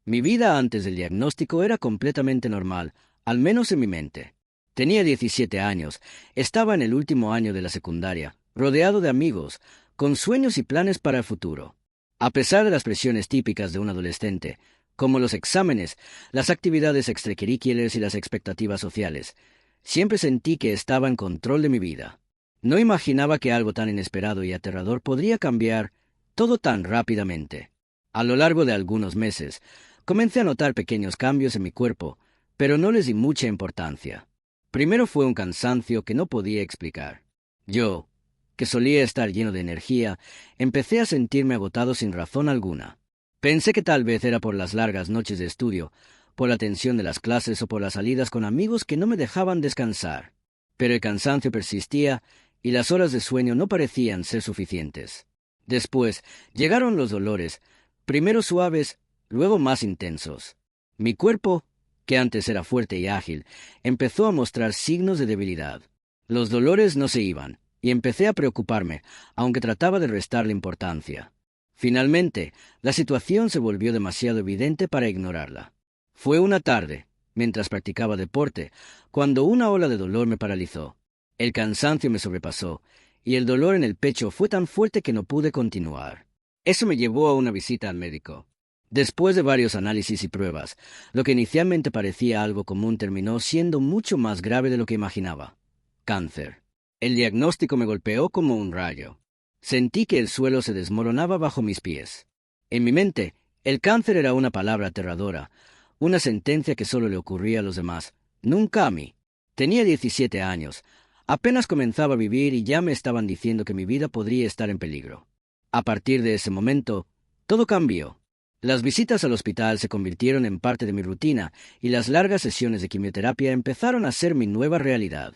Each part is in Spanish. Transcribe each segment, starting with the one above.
Mi vida antes del diagnóstico era completamente normal, al menos en mi mente. Tenía 17 años, estaba en el último año de la secundaria, rodeado de amigos, con sueños y planes para el futuro. A pesar de las presiones típicas de un adolescente, como los exámenes, las actividades extracurriculares y las expectativas sociales, siempre sentí que estaba en control de mi vida. No imaginaba que algo tan inesperado y aterrador podría cambiar todo tan rápidamente. A lo largo de algunos meses, comencé a notar pequeños cambios en mi cuerpo, pero no les di mucha importancia. Primero fue un cansancio que no podía explicar. Yo, que solía estar lleno de energía, empecé a sentirme agotado sin razón alguna. Pensé que tal vez era por las largas noches de estudio, por la tensión de las clases o por las salidas con amigos que no me dejaban descansar. Pero el cansancio persistía y las horas de sueño no parecían ser suficientes. Después llegaron los dolores, primero suaves, luego más intensos. Mi cuerpo, que antes era fuerte y ágil, empezó a mostrar signos de debilidad. Los dolores no se iban, y empecé a preocuparme, aunque trataba de restarle importancia. Finalmente, la situación se volvió demasiado evidente para ignorarla. Fue una tarde, mientras practicaba deporte, cuando una ola de dolor me paralizó. El cansancio me sobrepasó, y el dolor en el pecho fue tan fuerte que no pude continuar. Eso me llevó a una visita al médico. Después de varios análisis y pruebas, lo que inicialmente parecía algo común terminó siendo mucho más grave de lo que imaginaba. Cáncer. El diagnóstico me golpeó como un rayo. Sentí que el suelo se desmoronaba bajo mis pies. En mi mente, el cáncer era una palabra aterradora, una sentencia que solo le ocurría a los demás, nunca a mí. Tenía 17 años, apenas comenzaba a vivir y ya me estaban diciendo que mi vida podría estar en peligro. A partir de ese momento, todo cambió. Las visitas al hospital se convirtieron en parte de mi rutina y las largas sesiones de quimioterapia empezaron a ser mi nueva realidad.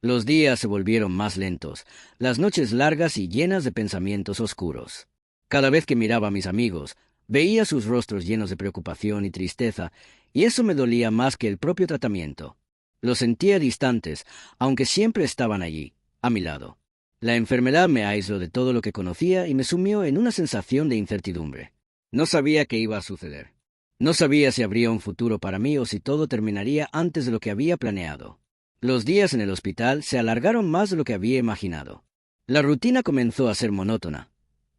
Los días se volvieron más lentos, las noches largas y llenas de pensamientos oscuros. Cada vez que miraba a mis amigos, veía sus rostros llenos de preocupación y tristeza, y eso me dolía más que el propio tratamiento. Los sentía distantes, aunque siempre estaban allí, a mi lado. La enfermedad me aisló de todo lo que conocía y me sumió en una sensación de incertidumbre. No sabía qué iba a suceder. No sabía si habría un futuro para mí o si todo terminaría antes de lo que había planeado. Los días en el hospital se alargaron más de lo que había imaginado. La rutina comenzó a ser monótona.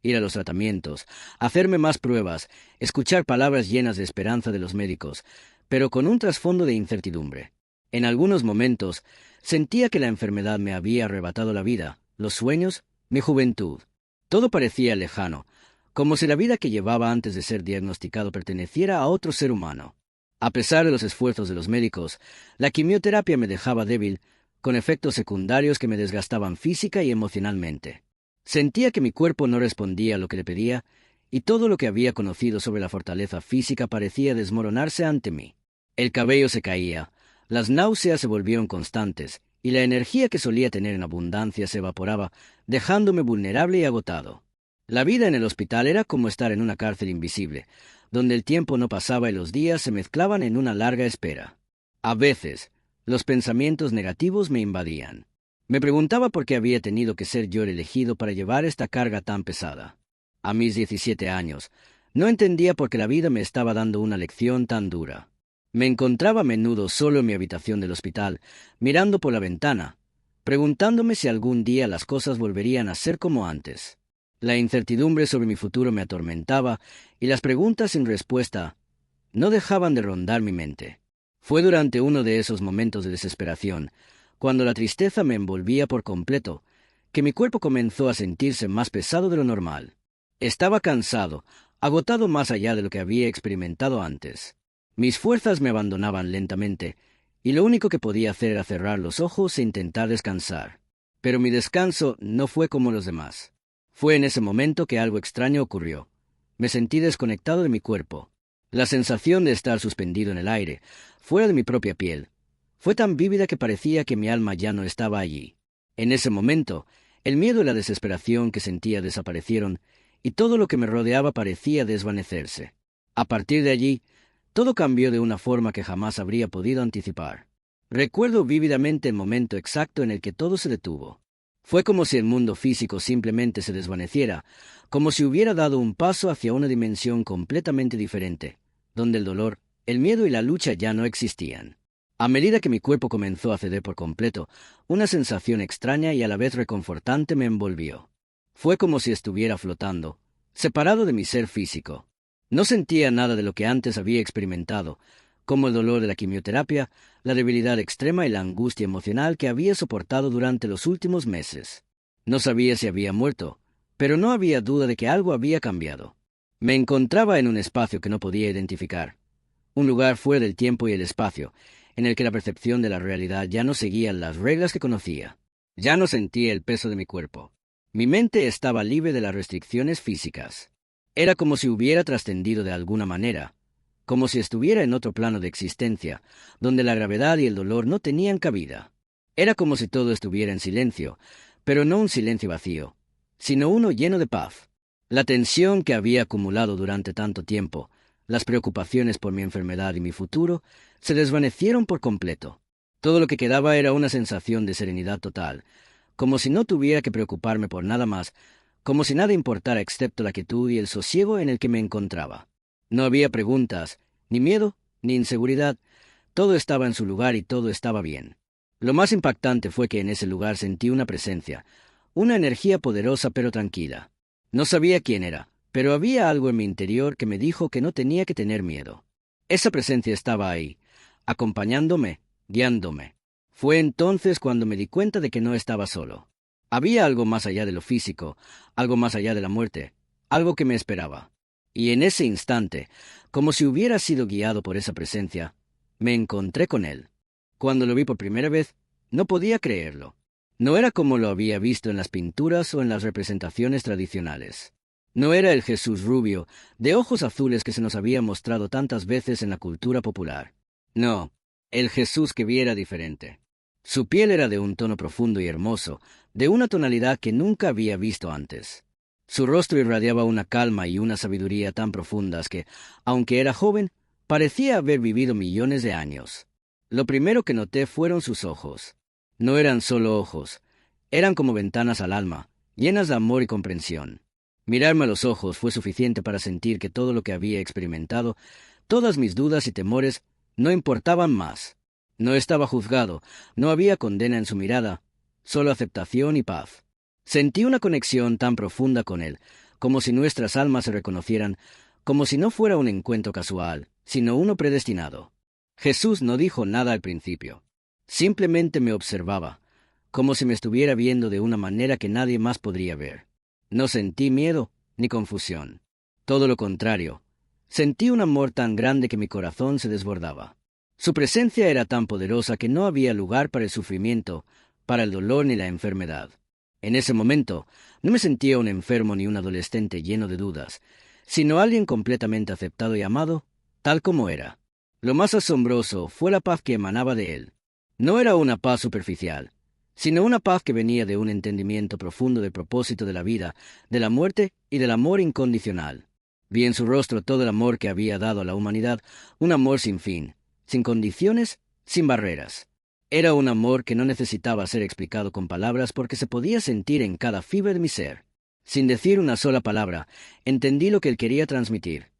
Ir a los tratamientos, hacerme más pruebas, escuchar palabras llenas de esperanza de los médicos, pero con un trasfondo de incertidumbre. En algunos momentos, sentía que la enfermedad me había arrebatado la vida, los sueños, mi juventud. Todo parecía lejano, como si la vida que llevaba antes de ser diagnosticado perteneciera a otro ser humano. A pesar de los esfuerzos de los médicos, la quimioterapia me dejaba débil, con efectos secundarios que me desgastaban física y emocionalmente. Sentía que mi cuerpo no respondía a lo que le pedía, y todo lo que había conocido sobre la fortaleza física parecía desmoronarse ante mí. El cabello se caía, las náuseas se volvieron constantes, y la energía que solía tener en abundancia se evaporaba, dejándome vulnerable y agotado. La vida en el hospital era como estar en una cárcel invisible, donde el tiempo no pasaba y los días se mezclaban en una larga espera. A veces, los pensamientos negativos me invadían. Me preguntaba por qué había tenido que ser yo el elegido para llevar esta carga tan pesada. A mis 17 años, no entendía por qué la vida me estaba dando una lección tan dura. Me encontraba a menudo solo en mi habitación del hospital, mirando por la ventana, preguntándome si algún día las cosas volverían a ser como antes. La incertidumbre sobre mi futuro me atormentaba y las preguntas sin respuesta no dejaban de rondar mi mente. Fue durante uno de esos momentos de desesperación, cuando la tristeza me envolvía por completo, que mi cuerpo comenzó a sentirse más pesado de lo normal. Estaba cansado, agotado más allá de lo que había experimentado antes. Mis fuerzas me abandonaban lentamente, y lo único que podía hacer era cerrar los ojos e intentar descansar. Pero mi descanso no fue como los demás. Fue en ese momento que algo extraño ocurrió. Me sentí desconectado de mi cuerpo. La sensación de estar suspendido en el aire, fuera de mi propia piel, fue tan vívida que parecía que mi alma ya no estaba allí. En ese momento, el miedo y la desesperación que sentía desaparecieron, y todo lo que me rodeaba parecía desvanecerse. A partir de allí, todo cambió de una forma que jamás habría podido anticipar. Recuerdo vívidamente el momento exacto en el que todo se detuvo. Fue como si el mundo físico simplemente se desvaneciera, como si hubiera dado un paso hacia una dimensión completamente diferente, donde el dolor, el miedo y la lucha ya no existían. A medida que mi cuerpo comenzó a ceder por completo, una sensación extraña y a la vez reconfortante me envolvió. Fue como si estuviera flotando, separado de mi ser físico. No sentía nada de lo que antes había experimentado, como el dolor de la quimioterapia, la debilidad extrema y la angustia emocional que había soportado durante los últimos meses. No sabía si había muerto, pero no había duda de que algo había cambiado. Me encontraba en un espacio que no podía identificar, un lugar fuera del tiempo y el espacio, en el que la percepción de la realidad ya no seguía las reglas que conocía. Ya no sentía el peso de mi cuerpo. Mi mente estaba libre de las restricciones físicas. Era como si hubiera trascendido de alguna manera, como si estuviera en otro plano de existencia, donde la gravedad y el dolor no tenían cabida. Era como si todo estuviera en silencio, pero no un silencio vacío, sino uno lleno de paz. La tensión que había acumulado durante tanto tiempo, las preocupaciones por mi enfermedad y mi futuro, se desvanecieron por completo. Todo lo que quedaba era una sensación de serenidad total, como si no tuviera que preocuparme por nada más, como si nada importara excepto la quietud y el sosiego en el que me encontraba. No había preguntas, ni miedo, ni inseguridad. Todo estaba en su lugar y todo estaba bien. Lo más impactante fue que en ese lugar sentí una presencia, una energía poderosa pero tranquila. No sabía quién era, pero había algo en mi interior que me dijo que no tenía que tener miedo. Esa presencia estaba ahí, acompañándome, guiándome. Fue entonces cuando me di cuenta de que no estaba solo. Había algo más allá de lo físico, algo más allá de la muerte, algo que me esperaba. Y en ese instante, como si hubiera sido guiado por esa presencia, me encontré con él. Cuando lo vi por primera vez, no podía creerlo. No era como lo había visto en las pinturas o en las representaciones tradicionales. No era el Jesús rubio, de ojos azules que se nos había mostrado tantas veces en la cultura popular. No, el Jesús que vi era diferente. Su piel era de un tono profundo y hermoso, de una tonalidad que nunca había visto antes. Su rostro irradiaba una calma y una sabiduría tan profundas que, aunque era joven, parecía haber vivido millones de años. Lo primero que noté fueron sus ojos. No eran solo ojos, eran como ventanas al alma, llenas de amor y comprensión. Mirarme a los ojos fue suficiente para sentir que todo lo que había experimentado, todas mis dudas y temores, no importaban más. No estaba juzgado, no había condena en su mirada, solo aceptación y paz. Sentí una conexión tan profunda con él, como si nuestras almas se reconocieran, como si no fuera un encuentro casual, sino uno predestinado. Jesús no dijo nada al principio. Simplemente me observaba, como si me estuviera viendo de una manera que nadie más podría ver. No sentí miedo ni confusión. Todo lo contrario. Sentí un amor tan grande que mi corazón se desbordaba. Su presencia era tan poderosa que no había lugar para el sufrimiento, para el dolor ni la enfermedad. En ese momento, no me sentía un enfermo ni un adolescente lleno de dudas, sino alguien completamente aceptado y amado, tal como era. Lo más asombroso fue la paz que emanaba de él. No era una paz superficial, sino una paz que venía de un entendimiento profundo del propósito de la vida, de la muerte y del amor incondicional. Vi en su rostro todo el amor que había dado a la humanidad, un amor sin fin, sin condiciones, sin barreras. Era un amor que no necesitaba ser explicado con palabras porque se podía sentir en cada fibra de mi ser. Sin decir una sola palabra, entendí lo que él quería transmitir.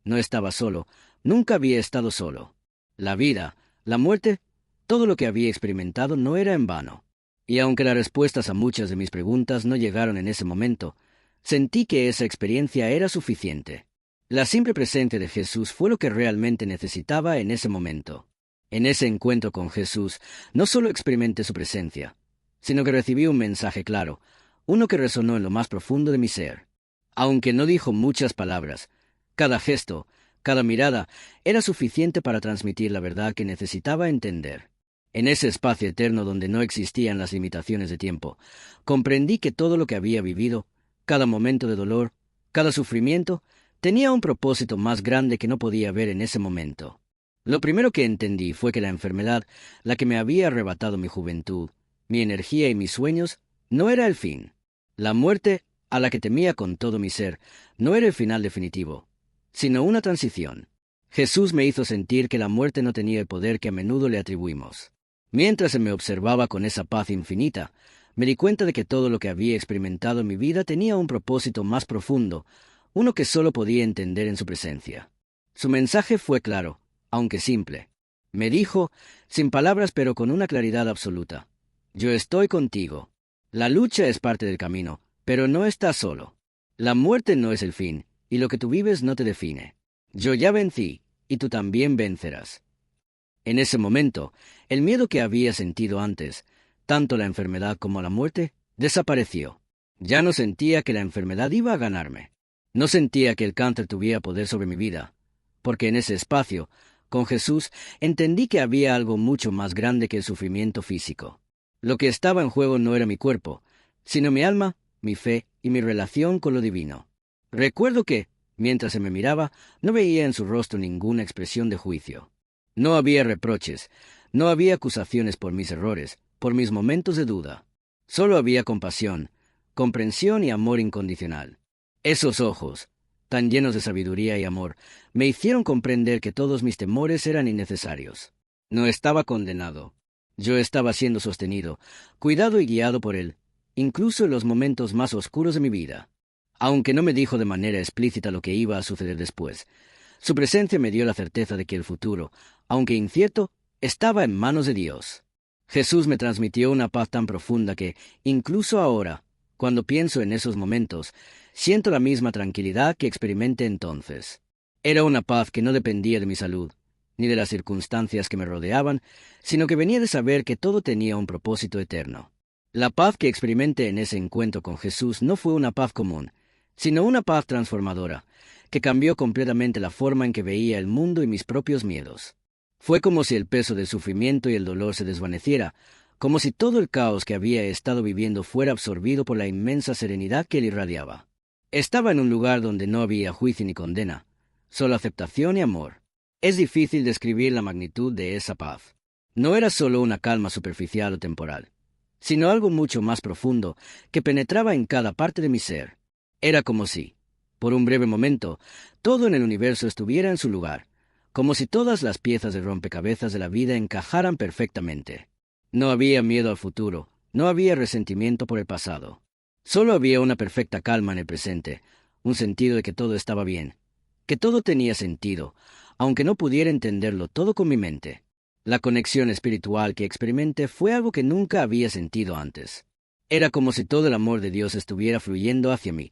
No estaba solo, nunca había estado solo. La vida, la muerte, todo lo que había experimentado no era en vano. Y aunque las respuestas a muchas de mis preguntas no llegaron en ese momento, sentí que esa experiencia era suficiente. La simple presencia de Jesús fue lo que realmente necesitaba en ese momento. En ese encuentro con Jesús, no solo experimenté su presencia, sino que recibí un mensaje claro, uno que resonó en lo más profundo de mi ser. Aunque no dijo muchas palabras, cada gesto, cada mirada, era suficiente para transmitir la verdad que necesitaba entender. En ese espacio eterno donde no existían las limitaciones de tiempo, comprendí que todo lo que había vivido, cada momento de dolor, cada sufrimiento, tenía un propósito más grande que no podía ver en ese momento. Lo primero que entendí fue que la enfermedad, la que me había arrebatado mi juventud, mi energía y mis sueños, no era el fin. La muerte, a la que temía con todo mi ser, no era el final definitivo, sino una transición. Jesús me hizo sentir que la muerte no tenía el poder que a menudo le atribuimos. Mientras se me observaba con esa paz infinita, me di cuenta de que todo lo que había experimentado en mi vida tenía un propósito más profundo, uno que solo podía entender en su presencia. Su mensaje fue claro, aunque simple. Me dijo, sin palabras pero con una claridad absoluta: yo estoy contigo. La lucha es parte del camino, pero no estás solo. La muerte no es el fin, y lo que tú vives no te define. Yo ya vencí, y tú también vencerás. En ese momento, el miedo que había sentido antes, tanto la enfermedad como la muerte, desapareció. Ya no sentía que la enfermedad iba a ganarme. No sentía que el cáncer tuviera poder sobre mi vida, porque en ese espacio, con Jesús, entendí que había algo mucho más grande que el sufrimiento físico. Lo que estaba en juego no era mi cuerpo, sino mi alma, mi fe y mi relación con lo divino. Recuerdo que, mientras se me miraba, no veía en su rostro ninguna expresión de juicio. No había reproches, no había acusaciones por mis errores, por mis momentos de duda. Solo había compasión, comprensión y amor incondicional. Esos ojos, tan llenos de sabiduría y amor, me hicieron comprender que todos mis temores eran innecesarios. No estaba condenado. Yo estaba siendo sostenido, cuidado y guiado por Él, incluso en los momentos más oscuros de mi vida. Aunque no me dijo de manera explícita lo que iba a suceder después, su presencia me dio la certeza de que el futuro, aunque incierto, estaba en manos de Dios. Jesús me transmitió una paz tan profunda que, incluso ahora, cuando pienso en esos momentos, siento la misma tranquilidad que experimenté entonces. Era una paz que no dependía de mi salud, ni de las circunstancias que me rodeaban, sino que venía de saber que todo tenía un propósito eterno. La paz que experimenté en ese encuentro con Jesús no fue una paz común, sino una paz transformadora, que cambió completamente la forma en que veía el mundo y mis propios miedos. Fue como si el peso del sufrimiento y el dolor se desvaneciera, como si todo el caos que había estado viviendo fuera absorbido por la inmensa serenidad que él irradiaba. Estaba en un lugar donde no había juicio ni condena, solo aceptación y amor. Es difícil describir la magnitud de esa paz. No era solo una calma superficial o temporal, sino algo mucho más profundo que penetraba en cada parte de mi ser. Era como si, por un breve momento, todo en el universo estuviera en su lugar, como si todas las piezas de rompecabezas de la vida encajaran perfectamente. No había miedo al futuro, no había resentimiento por el pasado. Solo había una perfecta calma en el presente, un sentido de que todo estaba bien, que todo tenía sentido, aunque no pudiera entenderlo todo con mi mente. La conexión espiritual que experimenté fue algo que nunca había sentido antes. Era como si todo el amor de Dios estuviera fluyendo hacia mí,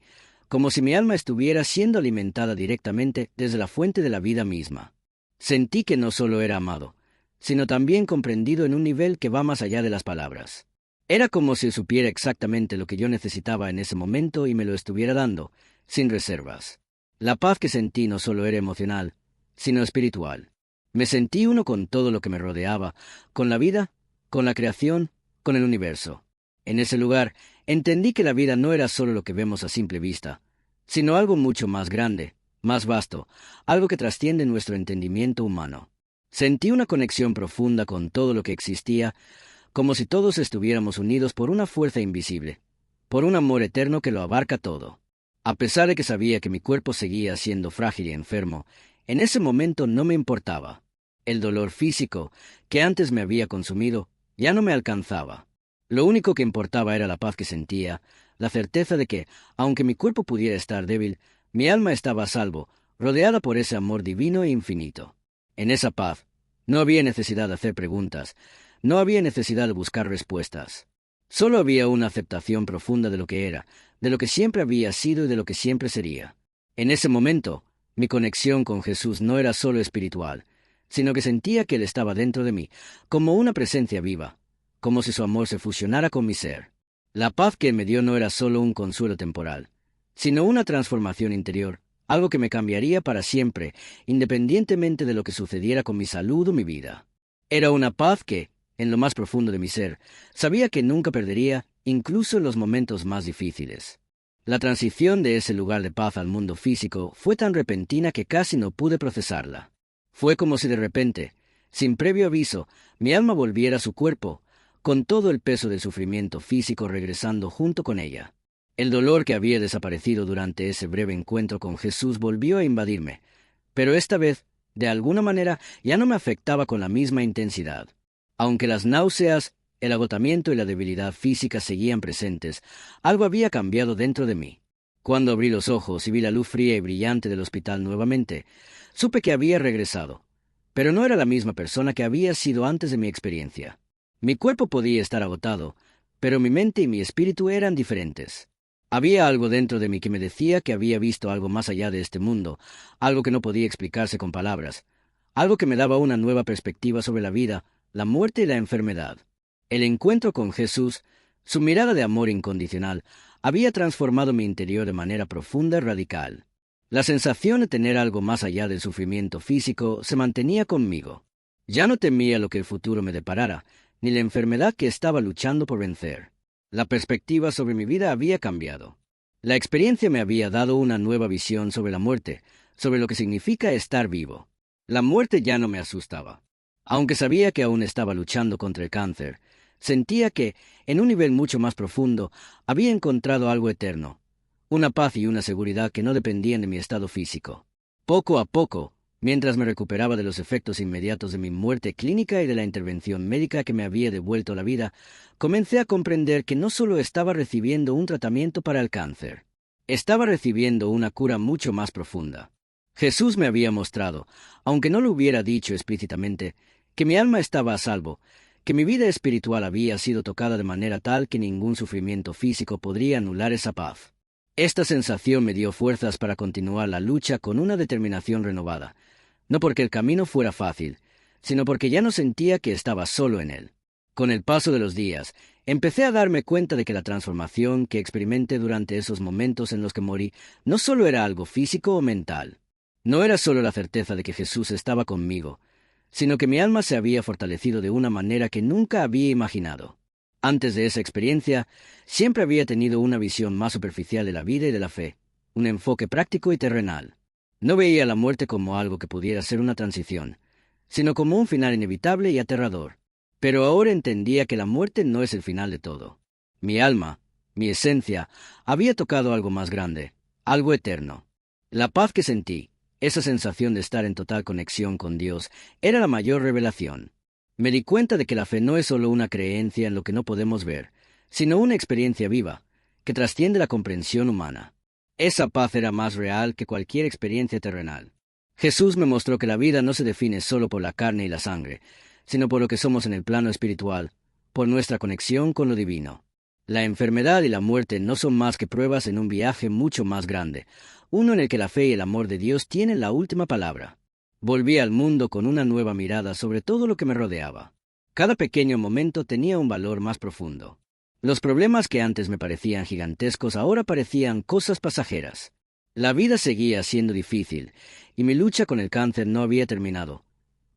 como si mi alma estuviera siendo alimentada directamente desde la fuente de la vida misma. Sentí que no solo era amado, sino también comprendido en un nivel que va más allá de las palabras. Era como si supiera exactamente lo que yo necesitaba en ese momento y me lo estuviera dando, sin reservas. La paz que sentí no solo era emocional, sino espiritual. Me sentí uno con todo lo que me rodeaba, con la vida, con la creación, con el universo. En ese lugar, entendí que la vida no era solo lo que vemos a simple vista, sino algo mucho más grande, más vasto, algo que trasciende nuestro entendimiento humano. Sentí una conexión profunda con todo lo que existía, como si todos estuviéramos unidos por una fuerza invisible, por un amor eterno que lo abarca todo. A pesar de que sabía que mi cuerpo seguía siendo frágil y enfermo, en ese momento no me importaba. El dolor físico, que antes me había consumido, ya no me alcanzaba. Lo único que importaba era la paz que sentía, la certeza de que, aunque mi cuerpo pudiera estar débil, mi alma estaba a salvo, rodeada por ese amor divino e infinito. En esa paz, no había necesidad de hacer preguntas, no había necesidad de buscar respuestas. Solo había una aceptación profunda de lo que era, de lo que siempre había sido y de lo que siempre sería. En ese momento, mi conexión con Jesús no era solo espiritual, sino que sentía que Él estaba dentro de mí, como una presencia viva, como si su amor se fusionara con mi ser. La paz que Él me dio no era solo un consuelo temporal, sino una transformación interior, algo que me cambiaría para siempre, independientemente de lo que sucediera con mi salud o mi vida. Era una paz que, en lo más profundo de mi ser, sabía que nunca perdería, incluso en los momentos más difíciles. La transición de ese lugar de paz al mundo físico fue tan repentina que casi no pude procesarla. Fue como si de repente, sin previo aviso, mi alma volviera a su cuerpo, con todo el peso del sufrimiento físico regresando junto con ella. El dolor que había desaparecido durante ese breve encuentro con Jesús volvió a invadirme, pero esta vez, de alguna manera, ya no me afectaba con la misma intensidad. Aunque las náuseas, el agotamiento y la debilidad física seguían presentes, algo había cambiado dentro de mí. Cuando abrí los ojos y vi la luz fría y brillante del hospital nuevamente, Supe que había regresado, pero no era la misma persona que había sido antes de mi experiencia. Mi cuerpo podía estar agotado, pero mi mente y mi espíritu eran diferentes. Había algo dentro de mí que me decía que había visto algo más allá de este mundo, algo que no podía explicarse con palabras, algo que me daba una nueva perspectiva sobre la vida, la muerte y la enfermedad. El encuentro con Jesús, su mirada de amor incondicional, había transformado mi interior de manera profunda y radical. La sensación de tener algo más allá del sufrimiento físico se mantenía conmigo. Ya no temía lo que el futuro me deparara, ni la enfermedad que estaba luchando por vencer. La perspectiva sobre mi vida había cambiado. La experiencia me había dado una nueva visión sobre la muerte, sobre lo que significa estar vivo. La muerte ya no me asustaba. Aunque sabía que aún estaba luchando contra el cáncer, sentía que, en un nivel mucho más profundo, había encontrado algo eterno, una paz y una seguridad que no dependían de mi estado físico. Poco a poco, mientras me recuperaba de los efectos inmediatos de mi muerte clínica y de la intervención médica que me había devuelto la vida, comencé a comprender que no solo estaba recibiendo un tratamiento para el cáncer, estaba recibiendo una cura mucho más profunda. Jesús me había mostrado, aunque no lo hubiera dicho explícitamente, que mi alma estaba a salvo, que mi vida espiritual había sido tocada de manera tal que ningún sufrimiento físico podría anular esa paz. Esta sensación me dio fuerzas para continuar la lucha con una determinación renovada, no porque el camino fuera fácil, sino porque ya no sentía que estaba solo en él. Con el paso de los días, empecé a darme cuenta de que la transformación que experimenté durante esos momentos en los que morí no solo era algo físico o mental. No era solo la certeza de que Jesús estaba conmigo, sino que mi alma se había fortalecido de una manera que nunca había imaginado. Antes de esa experiencia, siempre había tenido una visión más superficial de la vida y de la fe, un enfoque práctico y terrenal. No veía la muerte como algo que pudiera ser una transición, sino como un final inevitable y aterrador. Pero ahora entendía que la muerte no es el final de todo. Mi alma, mi esencia, había tocado algo más grande, algo eterno. La paz que sentí, esa sensación de estar en total conexión con Dios, era la mayor revelación. Me di cuenta de que la fe no es solo una creencia en lo que no podemos ver, sino una experiencia viva, que trasciende la comprensión humana. Esa paz era más real que cualquier experiencia terrenal. Jesús me mostró que la vida no se define solo por la carne y la sangre, sino por lo que somos en el plano espiritual, por nuestra conexión con lo divino. La enfermedad y la muerte no son más que pruebas en un viaje mucho más grande, uno en el que la fe y el amor de Dios tienen la última palabra. Volví al mundo con una nueva mirada sobre todo lo que me rodeaba. Cada pequeño momento tenía un valor más profundo. Los problemas que antes me parecían gigantescos ahora parecían cosas pasajeras. La vida seguía siendo difícil, y mi lucha con el cáncer no había terminado,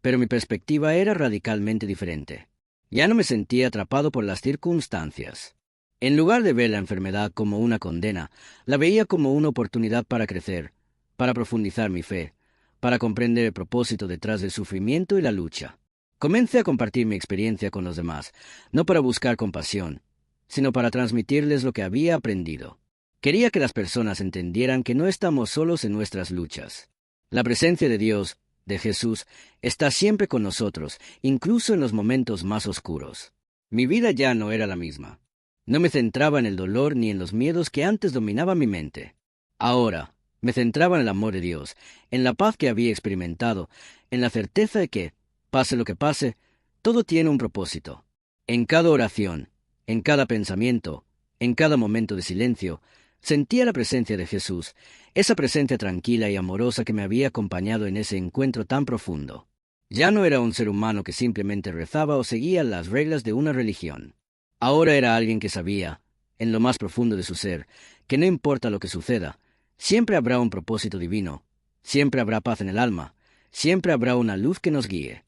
pero mi perspectiva era radicalmente diferente. Ya no me sentía atrapado por las circunstancias. En lugar de ver la enfermedad como una condena, la veía como una oportunidad para crecer, para profundizar mi fe, para comprender el propósito detrás del sufrimiento y la lucha. Comencé a compartir mi experiencia con los demás, no para buscar compasión, sino para transmitirles lo que había aprendido. Quería que las personas entendieran que no estamos solos en nuestras luchas. La presencia de Dios, de Jesús, está siempre con nosotros, incluso en los momentos más oscuros. Mi vida ya no era la misma. No me centraba en el dolor ni en los miedos que antes dominaban mi mente. Ahora, me centraba en el amor de Dios, en la paz que había experimentado, en la certeza de que, pase lo que pase, todo tiene un propósito. En cada oración, en cada pensamiento, en cada momento de silencio, sentía la presencia de Jesús, esa presencia tranquila y amorosa que me había acompañado en ese encuentro tan profundo. Ya no era un ser humano que simplemente rezaba o seguía las reglas de una religión. Ahora era alguien que sabía, en lo más profundo de su ser, que no importa lo que suceda, siempre habrá un propósito divino, siempre habrá paz en el alma, siempre habrá una luz que nos guíe.